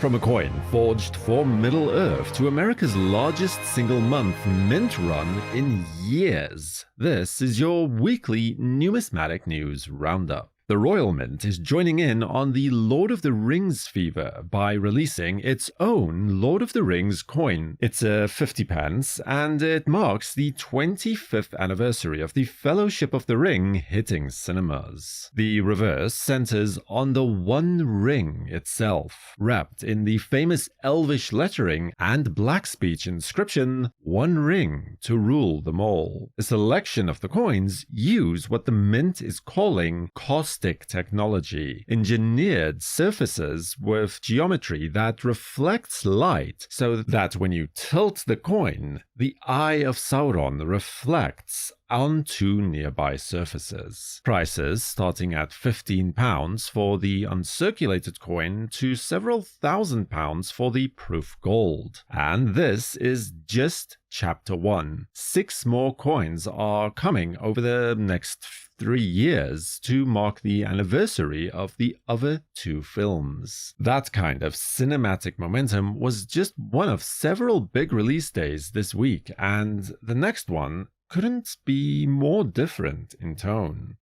From a coin forged for Middle-earth to America's largest single-month mint run in years, this is your weekly Numismatic News Roundup. The Royal Mint is joining in on the Lord of the Rings fever by releasing its own Lord of the Rings coin. It's a 50 pence, and it marks the 25th anniversary of the Fellowship of the Ring hitting cinemas. The reverse centers on the One Ring itself, wrapped in the famous Elvish lettering and black speech inscription, "One Ring to rule them all." A selection of the coins use what the Mint is calling caustic technology, engineered surfaces with geometry that reflects light so that when you tilt the coin, the Eye of Sauron reflects onto nearby surfaces. Prices starting at £15 for the uncirculated coin to several £1,000s for the proof gold. And this is just Chapter 1. 6 more coins are coming over the next 3 years to mark the anniversary of the other 2 films. That kind of cinematic momentum was just one of several big release days this week, and the next one couldn't be more different in tone.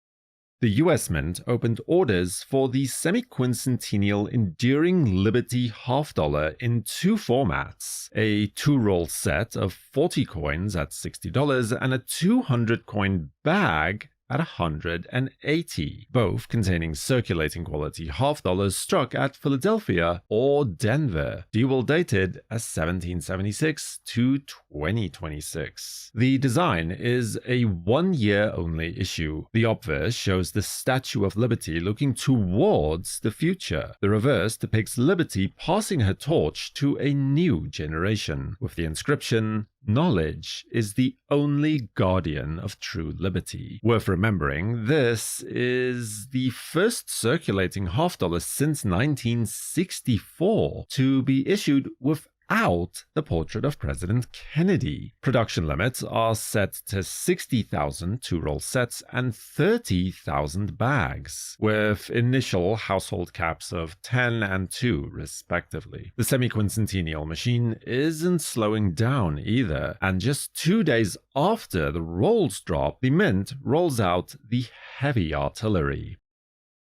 The US Mint opened orders for the semi-quincentennial Enduring Liberty $half in 2 formats, a 2-roll set of 40 coins at $60 and a 200-coin bag at $180, both containing circulating quality $half struck at Philadelphia or Denver, dual dated as 1776 to 2026. The design is a 1-year only issue. The obverse shows the Statue of Liberty looking towards the future. The reverse depicts Liberty passing her torch to a new generation, with the inscription, "Knowledge is the only guardian of true liberty." Worth remembering, this is the first circulating $half since 1964 to be issued without the portrait of President Kennedy. Production limits are set to 60,000 2-roll sets and 30,000 bags, with initial household caps of 10 and 2 respectively. The semi-quincentennial machine isn't slowing down either, and just 2 days after the rolls drop, the Mint rolls out the heavy artillery.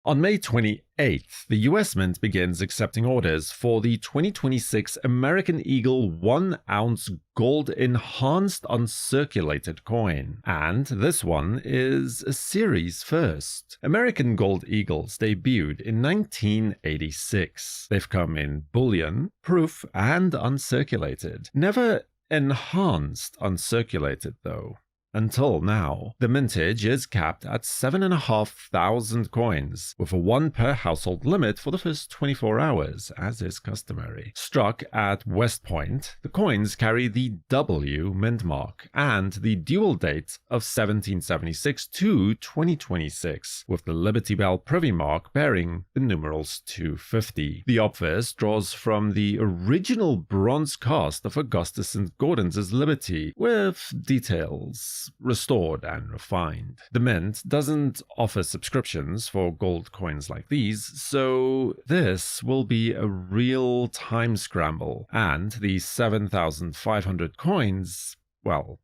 On May 28th, the US Mint begins accepting orders for the 2026 American Eagle 1-ounce gold-enhanced uncirculated coin, and this one is a series first. American Gold Eagles debuted in 1986. They've come in bullion, proof, and uncirculated. Never enhanced uncirculated, though. Until now, the mintage is capped at 7,500 coins, with a 1 per household limit for the first 24 hours, as is customary. Struck at West Point, the coins carry the W mint mark and the dual date of 1776 to 2026, with the Liberty Bell privy mark bearing the numerals 250. The obverse draws from the original bronze cast of Augustus St. Gordon's Liberty, with details restored and refined. The Mint doesn't offer subscriptions for gold coins like these, so this will be a real time scramble, and the 7,500 coins, well,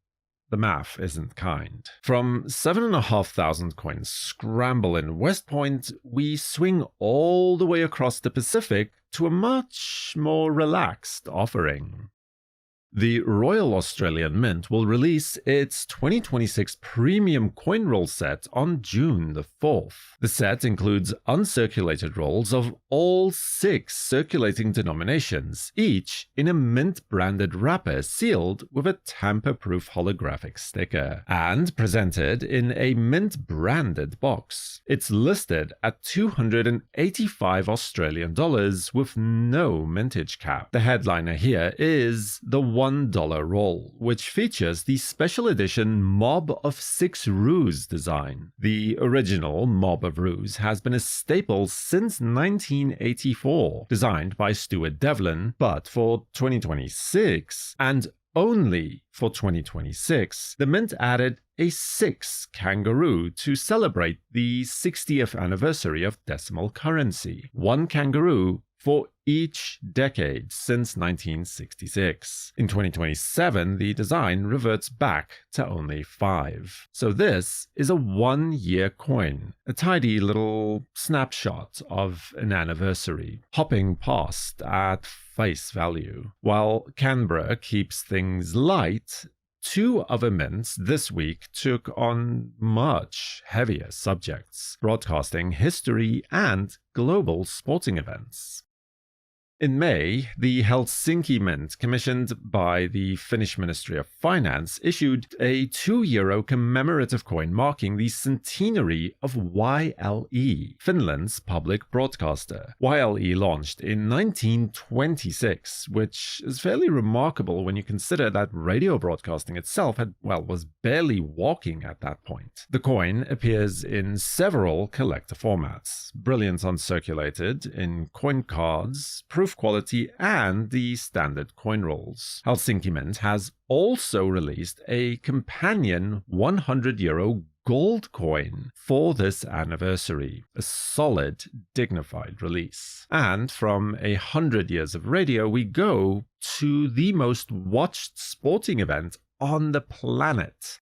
the math isn't kind. From 7,500 coins scramble in West Point, we swing all the way across the Pacific to a much more relaxed offering. The Royal Australian Mint will release its 2026 premium coin roll set on June the 4th. The set includes uncirculated rolls of all 6 circulating denominations, each in a mint-branded wrapper sealed with a tamper-proof holographic sticker, and presented in a mint-branded box. It's listed at $285 Australian with no mintage cap. The headliner here is the $1 roll, which features the special edition Mob of Six Roos design. The original Mob of Roos has been a staple since 1984, designed by Stuart Devlin, but for 2026, and only for 2026, the Mint added a 6th kangaroo to celebrate the 60th anniversary of decimal currency. 1 kangaroo for each decade since 1966. In 2027, the design reverts back to only 5. So this is a 1-year coin, a tidy little snapshot of an anniversary, hopping past at face value. While Canberra keeps things light, 2 other mints this week took on much heavier subjects, broadcasting history and global sporting events. In May, the Helsinki Mint, commissioned by the Finnish Ministry of Finance, issued a €2 commemorative coin marking the centenary of YLE, Finland's public broadcaster. YLE launched in 1926, which is fairly remarkable when you consider that radio broadcasting itself was barely walking at that point. The coin appears in several collector formats: brilliant uncirculated, in coin cards, proof quality, and the standard coin rolls. Helsinki Mint has also released a companion €100 gold coin for this anniversary, a solid, dignified release. And from 100 years of radio, we go to the most watched sporting event on the planet.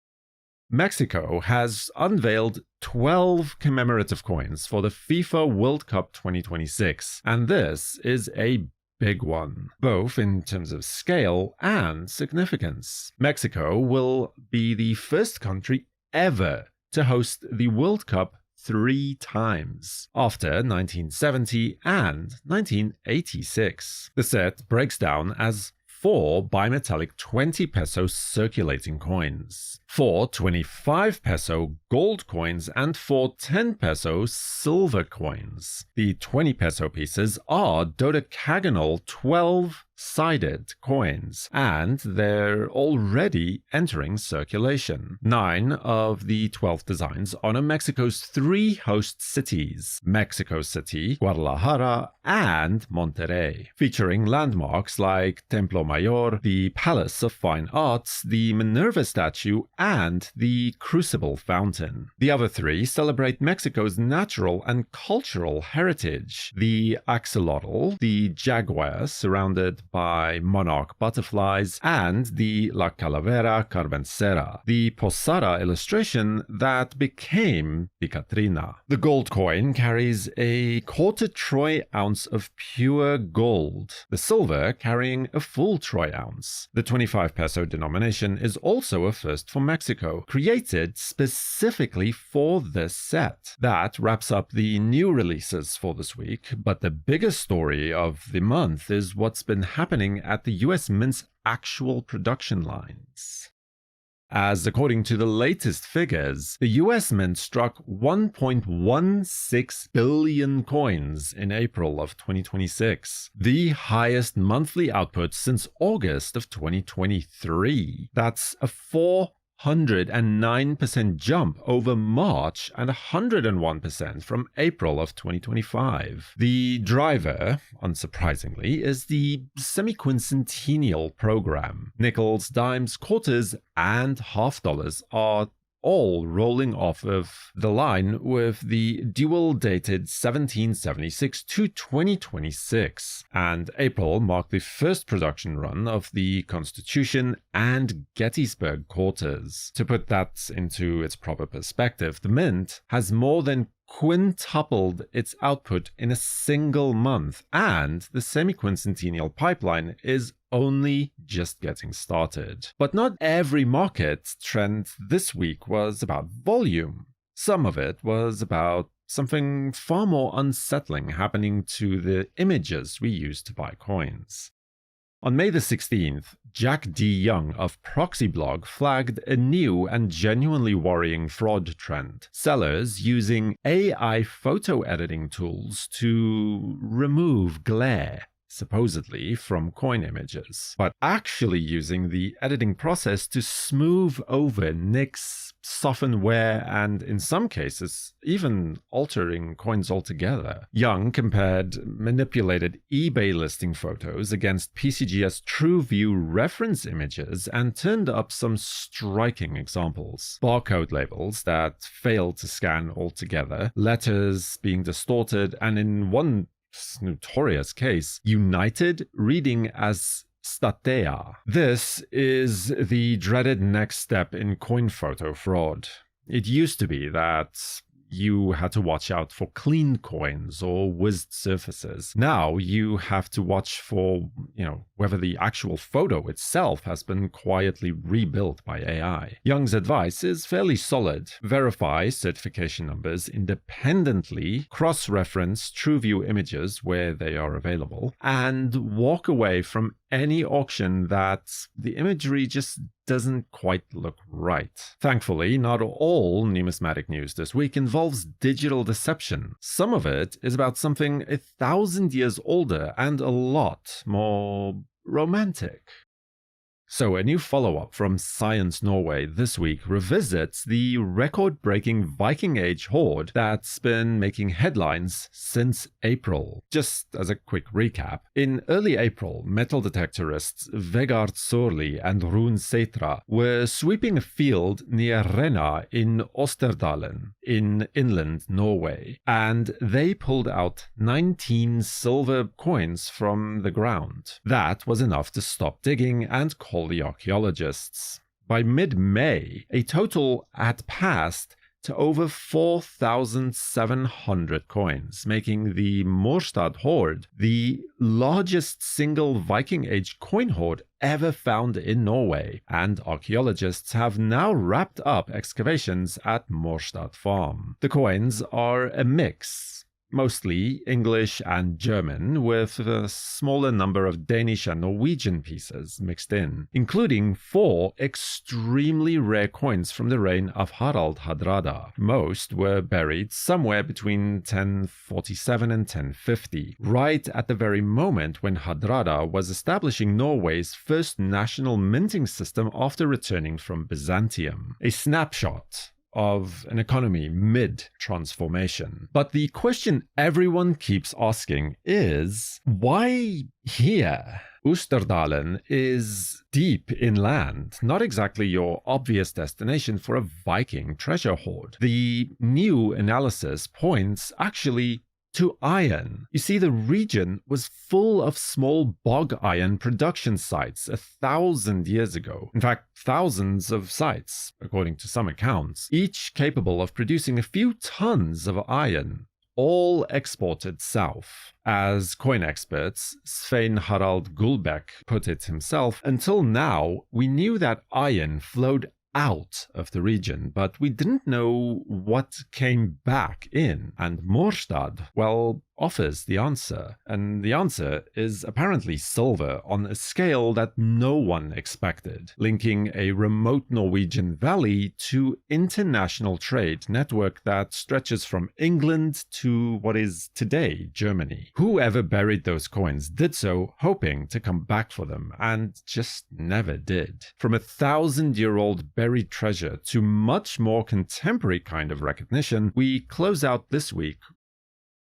Mexico has unveiled 12 commemorative coins for the FIFA World Cup 2026, and this is a big one, both in terms of scale and significance. Mexico will be the first country ever to host the World Cup 3 times, after 1970 and 1986. The set breaks down as 4 bimetallic 20 peso circulating coins, 4 25 peso gold coins, and 4 10 peso silver coins. The 20 peso pieces are dodecagonal 12-sided coins, and they're already entering circulation. 9 of the 12 designs honor Mexico's 3 host cities, Mexico City, Guadalajara, and Monterrey, featuring landmarks like Templo Mayor, the Palace of Fine Arts, the Minerva statue, and the Crucible Fountain. The other 3 celebrate Mexico's natural and cultural heritage: the axolotl, the jaguar surrounded by monarch butterflies, and the La Calavera Carvancera, the posada illustration that became the Catrina. The gold coin carries a 1/4 troy ounce of pure gold, the silver carrying a full troy ounce. The 25 peso denomination is also a first for Mexico, created specifically for this set. That wraps up the new releases for this week, but the biggest story of the month is what's been happening at the US Mint's actual production lines. As according to the latest figures, the US Mint struck 1.16 billion coins in April of 2026, the highest monthly output since August of 2023. That's a 409% jump over March and 101% from April of 2025. The driver, unsurprisingly, is the semi-quincentennial program. Nickels, dimes, quarters, and half dollars are all rolling off of the line with the dual-dated 1776 to 2026, and April marked the first production run of the Constitution and Gettysburg quarters. To put that into its proper perspective, the Mint has more than quintupled its output in a single month, and the semi-quincentennial pipeline is only just getting started. But not every market trend this week was about volume. Some of it was about something far more unsettling happening to the images we use to buy coins. On May the 16th, Jack D. Young of Proxyblog flagged a new and genuinely worrying fraud trend: sellers using AI photo editing tools to remove glare, supposedly from coin images, but actually using the editing process to smooth over nicks, soften wear, and in some cases, even altering coins altogether. Young compared manipulated eBay listing photos against PCG's TrueView reference images and turned up some striking examples. Barcode labels that failed to scan altogether, letters being distorted, and in one notorious case, United reading as Statea. This is the dreaded next step in coin photo fraud. It used to be that you had to watch out for clean coins or whizzed surfaces. Now you have to watch for, whether the actual photo itself has been quietly rebuilt by AI. Young's advice is fairly solid. Verify certification numbers independently, cross-reference TrueView images where they are available, and walk away from any auction that the imagery just doesn't quite look right. Thankfully, not all numismatic news this week involves digital deception. Some of it is about something 1,000 years older and a lot more romantic. So a new follow-up from Science Norway this week revisits the record-breaking Viking Age hoard that's been making headlines since April. Just as a quick recap, in early April, metal detectorists Vegard Sorli and Rune Setra were sweeping a field near Rena in Osterdalen in inland Norway, and they pulled out 19 silver coins from the ground. That was enough to stop digging and call the archaeologists. By mid-May, a total had passed to over 4,700 coins, making the Mørstad hoard the largest single Viking Age coin hoard ever found in Norway, and archaeologists have now wrapped up excavations at Mørstad farm. The coins are a mix, mostly English and German, with a smaller number of Danish and Norwegian pieces mixed in, including 4 extremely rare coins from the reign of Harald Hardrada. Most were buried somewhere between 1047 and 1050, right at the very moment when Hardrada was establishing Norway's first national minting system after returning from Byzantium. A snapshot of an economy mid-transformation. But the question everyone keeps asking is, why here? Osterdalen is deep inland, not exactly your obvious destination for a Viking treasure hoard. The new analysis points actually to iron. You see, the region was full of small bog iron production sites 1,000 years ago. In fact, thousands of sites, according to some accounts, each capable of producing a few tons of iron, all exported south. As coin experts Svein Harald Gullbeck put it himself, until now, we knew that iron flowed out of the region, but we didn't know what came back in. And Mørstad, well, offers the answer. And the answer is apparently silver on a scale that no one expected, linking a remote Norwegian valley to international trade network that stretches from England to what is today Germany. Whoever buried those coins did so hoping to come back for them, and just never did. From 1,000-year-old buried treasure to much more contemporary kind of recognition, we close out this week.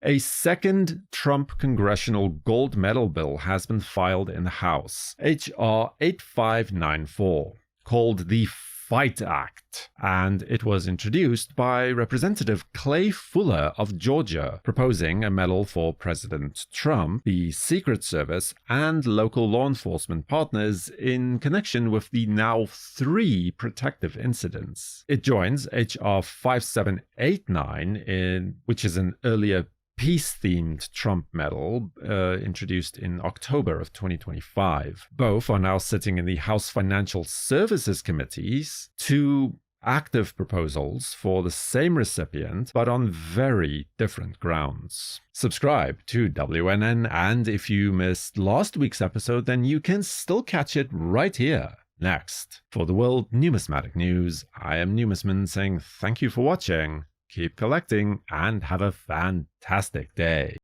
A second Trump Congressional Gold Medal bill has been filed in the House, H.R. 8594, called the Fight Act, and it was introduced by Representative Clay Fuller of Georgia, proposing a medal for President Trump, the Secret Service, and local law enforcement partners in connection with the now 3 protective incidents. It joins H.R. 5789, which is an earlier peace-themed Trump medal introduced in October of 2025. Both are now sitting in the House Financial Services Committees, 2 active proposals for the same recipient, but on very different grounds. Subscribe to WNN, and if you missed last week's episode, then you can still catch it right here. Next, for the World Numismatic News, I am Numisman saying thank you for watching, keep collecting, and have a fantastic day.